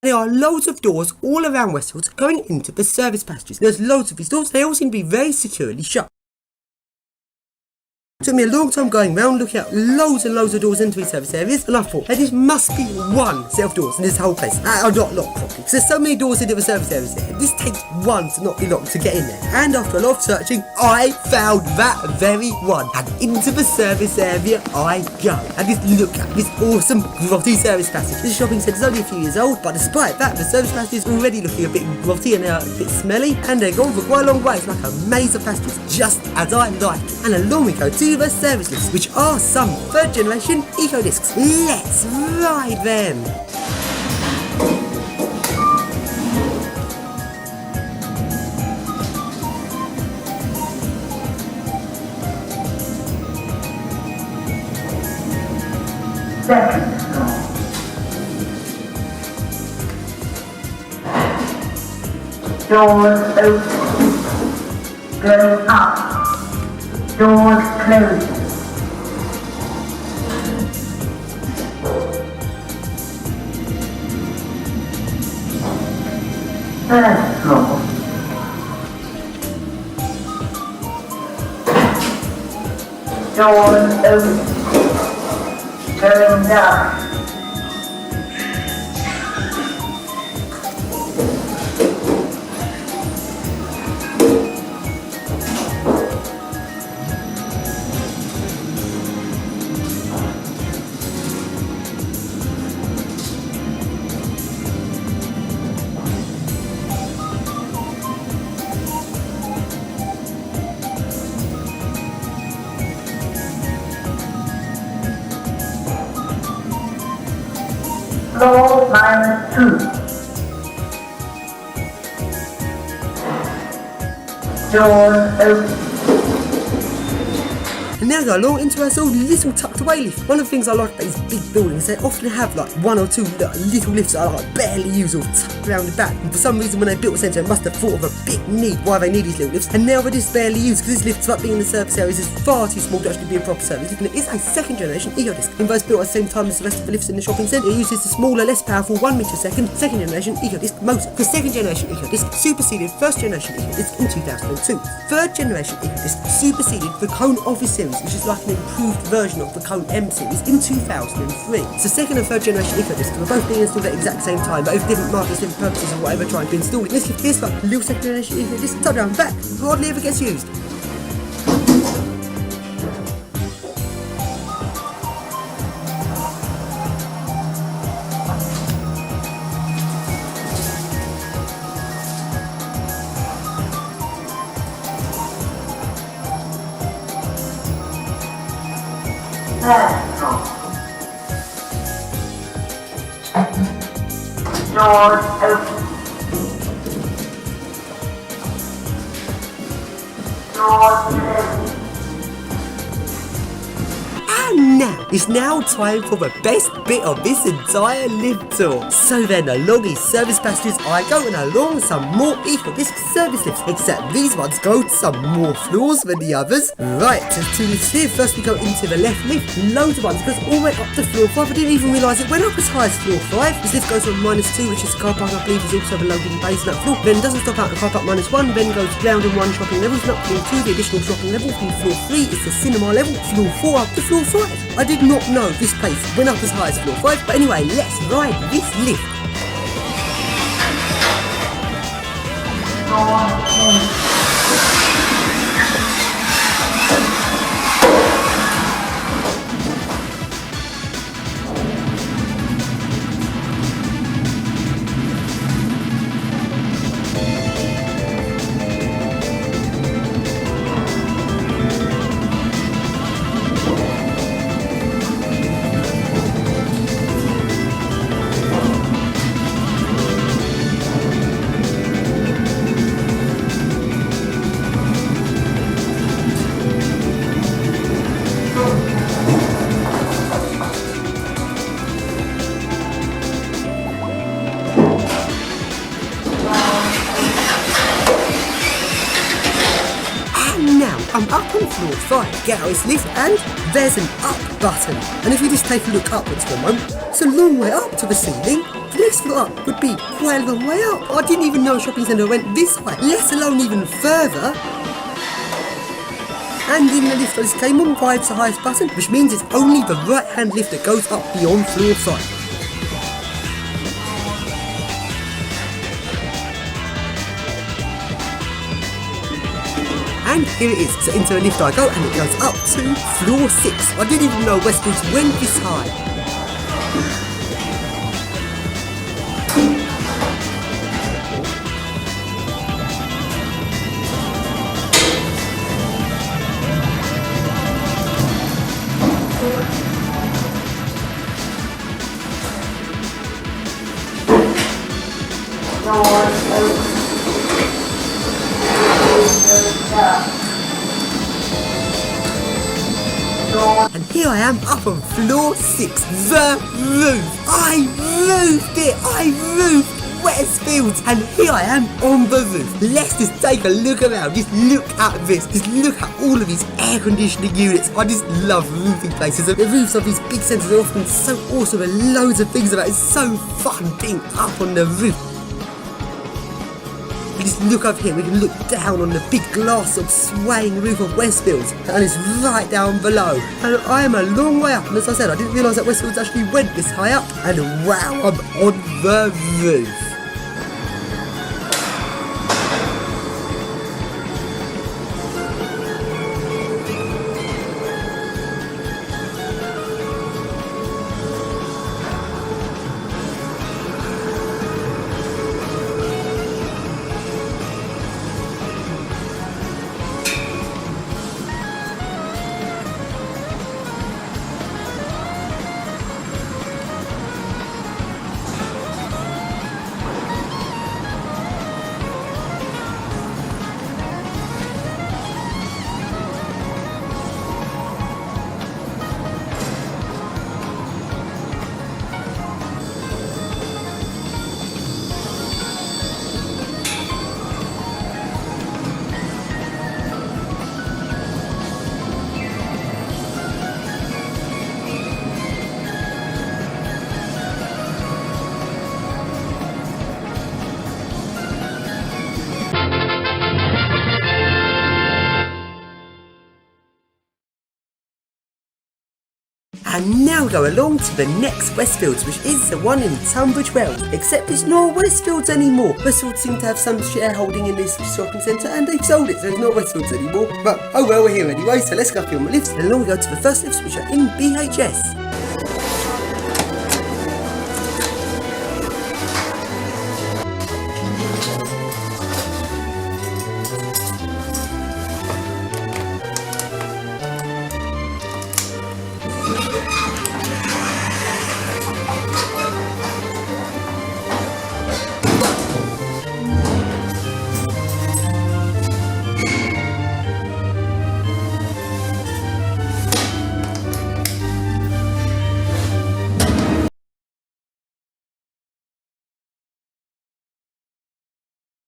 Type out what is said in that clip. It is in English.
There are loads of doors all around Westfields going into the service passages. There's loads of these doors, they all seem to be very securely shut. It took me a long time going around looking at loads and loads of doors into these service areas, and I thought there just must be one set of doors in this whole place that are not locked properly. Because there's so many doors into the service areas there. This takes one to not be locked to get in there. And after a lot of searching, I found that very one. And into the service area I go. And just look at this awesome grotty service passage. This shopping centre is only a few years old, but despite that, the service passage is already looking a bit grotty and they're a bit smelly. And they're gone for quite a long way. It's like a maze of passages, just as I like. And along we go to the service lifts, which are some third generation eco discs. Let's ride them. Second floor. Doors open. Going up. Doors closing. First floor. Doors open. Going down. Floor -2. Doors open. And now go along into our sort of little tucked away lift. One of the things I like about these big buildings, they often have like one or two little lifts that are like barely used or tucked around the back. And for some reason when they built the centre, they must have thought of a big need why they need these little lifts. And now they're just barely used because this lift, despite being in the service areas, is far too small to actually be a proper service lift. And it is a second generation eco disc. And both built at the same time as the rest of the lifts in the shopping centre. It uses the smaller, less powerful 1 metre second generation eco disc motor. The second generation eco disc superseded first generation eco disc in 2002. Third generation eco disc superseded the Cone Office series, which is like an improved version of the Cone M series, in 2003. So second and third generation eco discs were both being installed at the exact same time, but with different markets, different purposes, or whatever, trying to install it. This like little second generation eco disc, top down back, hardly ever gets used. Third floor. Doors open. Doors closed. And now, it's now time for the best bit of this entire lift tour. So then, along these service passages I go, and along some more eco disc service lifts, except these ones go to some more floors than the others. Right, there's two lifts here. First we go into the left lift, loads of ones, goes all the way up to floor 5. I didn't even realise it went up as high as floor 5. This lift goes from -2, which is the car park I believe is also the loading bays on that floor. Then doesn't stop out the car park -1, then goes round in one shopping level, and up floor 2, the additional shopping level. From floor 3 is the cinema level, floor 4 up to floor 5. I did not know this place went up as high as floor 5, but anyway, let's ride this lift. I'm up on floor 5, get out this lift, and there's an up button. And if you just take a look upwards for a moment, it's a long way up to the ceiling. The next floor up would be quite a long way up. I didn't even know a shopping centre went this high, let alone even further. And in the lift I just came on, 5's the highest button, which means it's only the right hand lift that goes up beyond floor 5. And here it is, so into the lift I go and it goes up to floor 6. I didn't even know Westfields went this high. Doors open. And here I am up on floor 6, the roof. I roofed it, I roofed Westfields, and here I am on the roof. Let's just take a look around, just look at this, just look at all of these air conditioning units. I just love roofing places. The roofs of these big centres are often so awesome and loads of things about it. It's so fun being up on the roof. We just look up here, we can look down on the big glass of swaying roof of Westfields, and it's right down below. And I am a long way up, and as I said, I didn't realise that Westfields actually went this high up, and wow, I'm on the roof. And now go along to the next Westfields, which is the one in Tunbridge Wells. Except it's not Westfields anymore. Westfields seem to have some shareholding in this shopping centre and they've sold it, so it's not Westfields anymore. But oh well, we're here anyway, so let's go film the lifts. And along we go to the first lifts, which are in BHS.